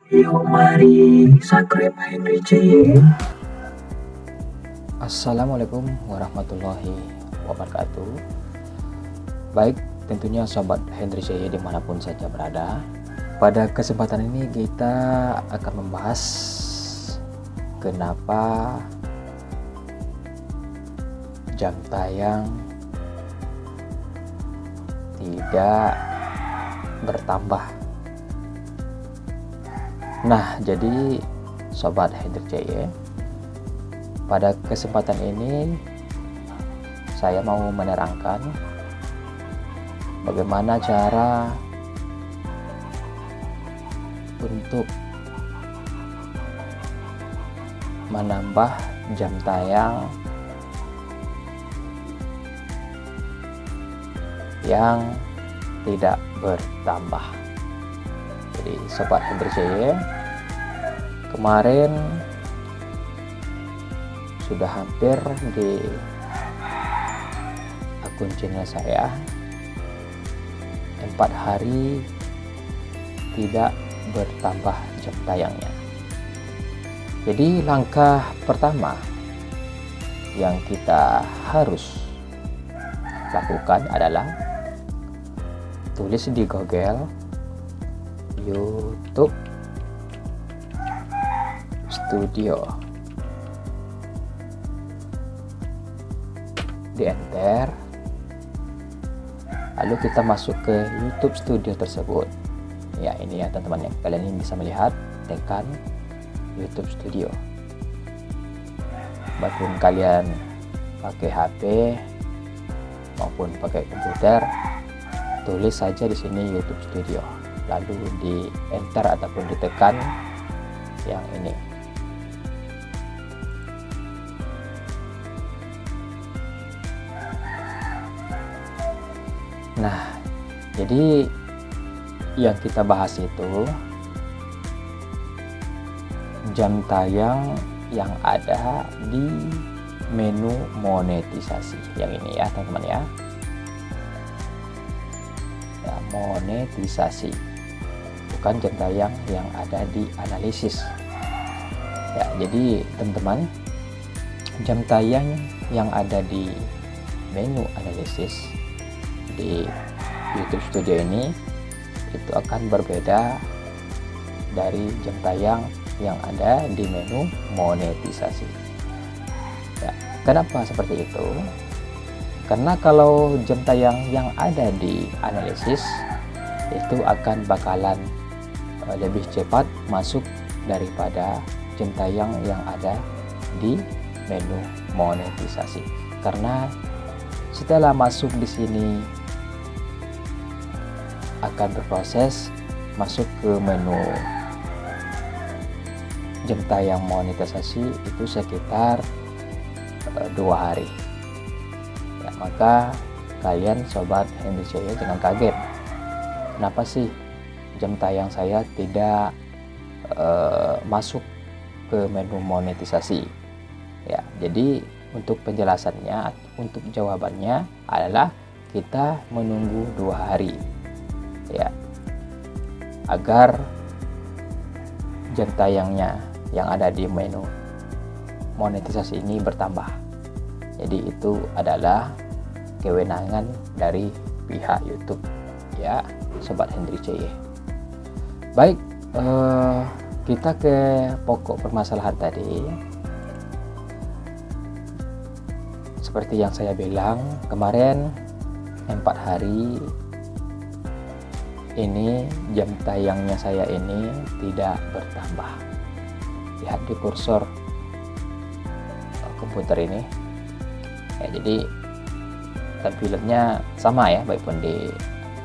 Yuk mari subscribe Henry J. Assalamualaikum warahmatullahi wabarakatuh. Baik, tentunya Sobat Henry J dimanapun saja berada. Pada kesempatan ini kita akan membahas kenapa jam tayang tidak bertambah. Nah, jadi Sobat Henry J, pada kesempatan ini saya mau menerangkan bagaimana cara untuk menambah jam tayang yang tidak bertambah. Jadi Sobat Henry J, kemarin sudah hampir di akun channel saya 4 hari tidak bertambah jam tayangnya. Jadi langkah pertama yang kita harus lakukan adalah tulis di Google YouTube Studio, di enter, lalu kita masuk ke YouTube Studio tersebut. Ya, ini ya teman-teman, ya kalian ini bisa melihat, tekan YouTube Studio. Maupun kalian pakai HP maupun pakai komputer, tulis saja di sini YouTube Studio, lalu di enter ataupun ditekan yang ini. Nah, jadi yang kita bahas itu jam tayang yang ada di menu monetisasi yang ini ya teman-teman ya. Ya, monetisasi, bukan jam tayang yang ada di analisis. Ya, jadi teman-teman, jam tayang yang ada di menu analisis di YouTube Studio ini itu akan berbeda dari jam tayang yang ada di menu monetisasi. Ya, kenapa seperti itu? Karena kalau jam tayang yang ada di analisis itu akan bakalan lebih cepat masuk daripada jam tayang yang ada di menu monetisasi. Karena setelah masuk di sini akan berproses masuk ke menu jam tayang monetisasi itu sekitar 2 hari. Ya, maka kalian Sobat Henry J jangan kaget, kenapa sih jam tayang saya tidak masuk ke menu monetisasi. Ya, jadi untuk penjelasannya, untuk jawabannya adalah kita menunggu 2 hari ya, agar jam tayangnya yang ada di menu monetisasi ini bertambah. Jadi itu adalah kewenangan dari pihak YouTube ya Sobat Henry J. Baik, kita ke pokok permasalahan tadi. Seperti yang saya bilang kemarin, 4 hari ini jam tayangnya saya ini tidak bertambah. Lihat di kursor komputer ini ya, jadi tampilannya sama ya, baik pun di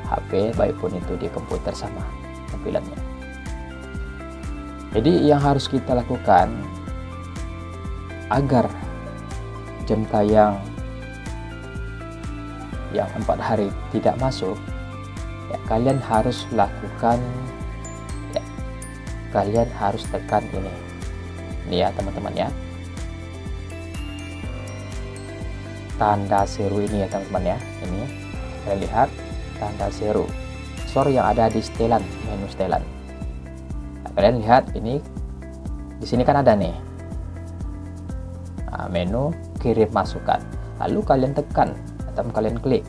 HP baik pun itu di komputer sama tampilannya. Jadi yang harus kita lakukan agar jam tayang yang 4 hari tidak masuk ya, kalian harus lakukan ya, kalian harus tekan ini ya teman-teman ya, tanda seru ini ya teman-teman ya. Ini kalian lihat tanda seru yang ada di setelan, menu setelan. Nah, kalian lihat ini di sini kan ada nih menu kirim masukan, lalu kalian tekan atau kalian klik.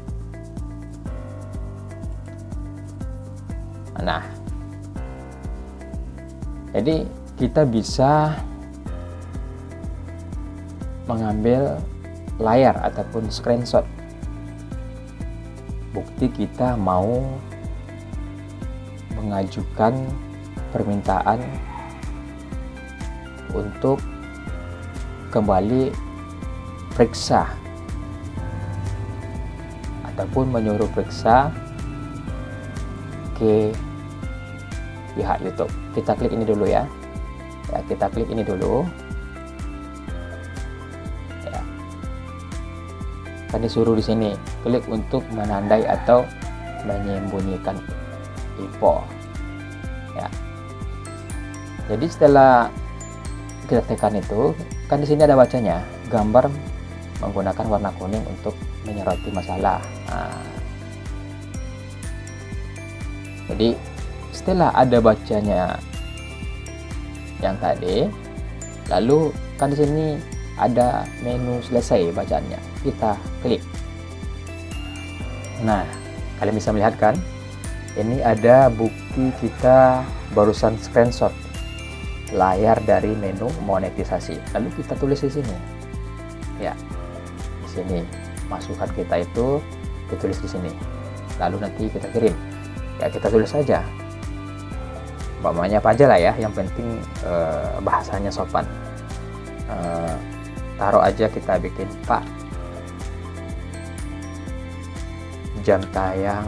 Nah, jadi kita bisa mengambil layar ataupun screenshot bukti kita mau mengajukan permintaan untuk kembali periksa ataupun menyuruh periksa ke pihak YouTube. Kita klik ini dulu ya. Kita klik ini dulu. Ya. Kan disuruh di sini klik untuk menandai atau menyembunyikan info. Ya. Jadi setelah kita tekan itu, kan di sini ada bacanya, gambar menggunakan warna kuning untuk menyoroti masalah. Jadi setelah ada bacanya yang tadi, lalu kan di sini ada menu selesai bacaannya, kita klik. Nah, kalian bisa melihat kan, ini ada bukti kita barusan screenshot layar dari menu monetisasi. Lalu kita tulis di sini. Ya, di sini masukan kita itu ditulis di sini. Lalu nanti kita kirim. Ya, kita tulis saja. Umpamanya apa aja lah ya, yang penting bahasanya sopan. Taruh aja kita bikin Pak, jam tayang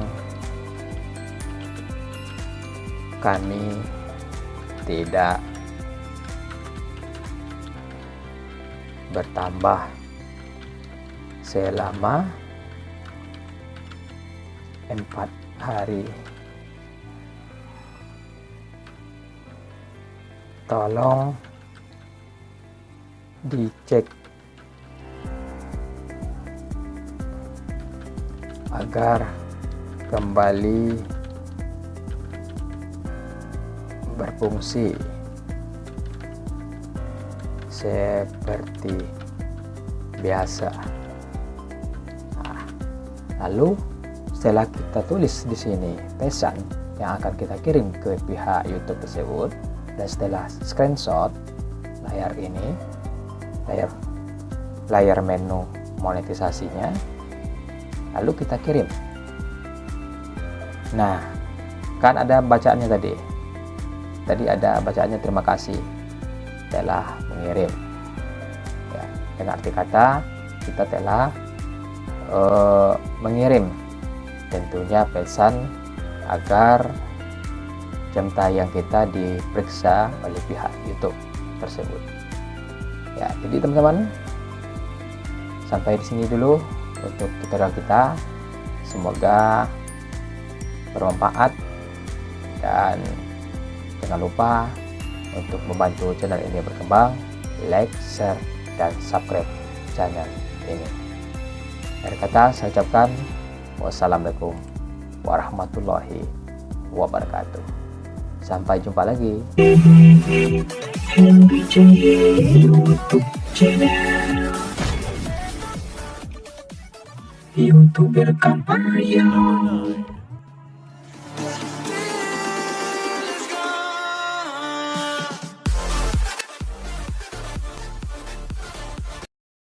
kami tidak bertambah selama 4 hari. Tolong dicek agar kembali berfungsi seperti biasa. Nah, lalu setelah kita tulis di sini pesan yang akan kita kirim ke pihak YouTube tersebut, dan setelah screenshot layar ini, layar menu monetisasinya, lalu kita kirim. Nah, kan ada bacaannya tadi. Tadi ada bacaannya, terima kasih telah mengirim. Ya, dengan arti kata kita telah mengirim tentunya pesan agar jam tayang kita diperiksa oleh pihak YouTube tersebut. Ya, jadi teman-teman, sampai di sini dulu untuk tutorial kita. Semoga bermanfaat, dan jangan lupa untuk membantu channel ini berkembang, like, share, dan subscribe channel ini. Dari kata saya ucapkan wassalamualaikum warahmatullahi wabarakatuh. Sampai jumpa lagi. MBJ YouTube channel, YouTuber kampanye.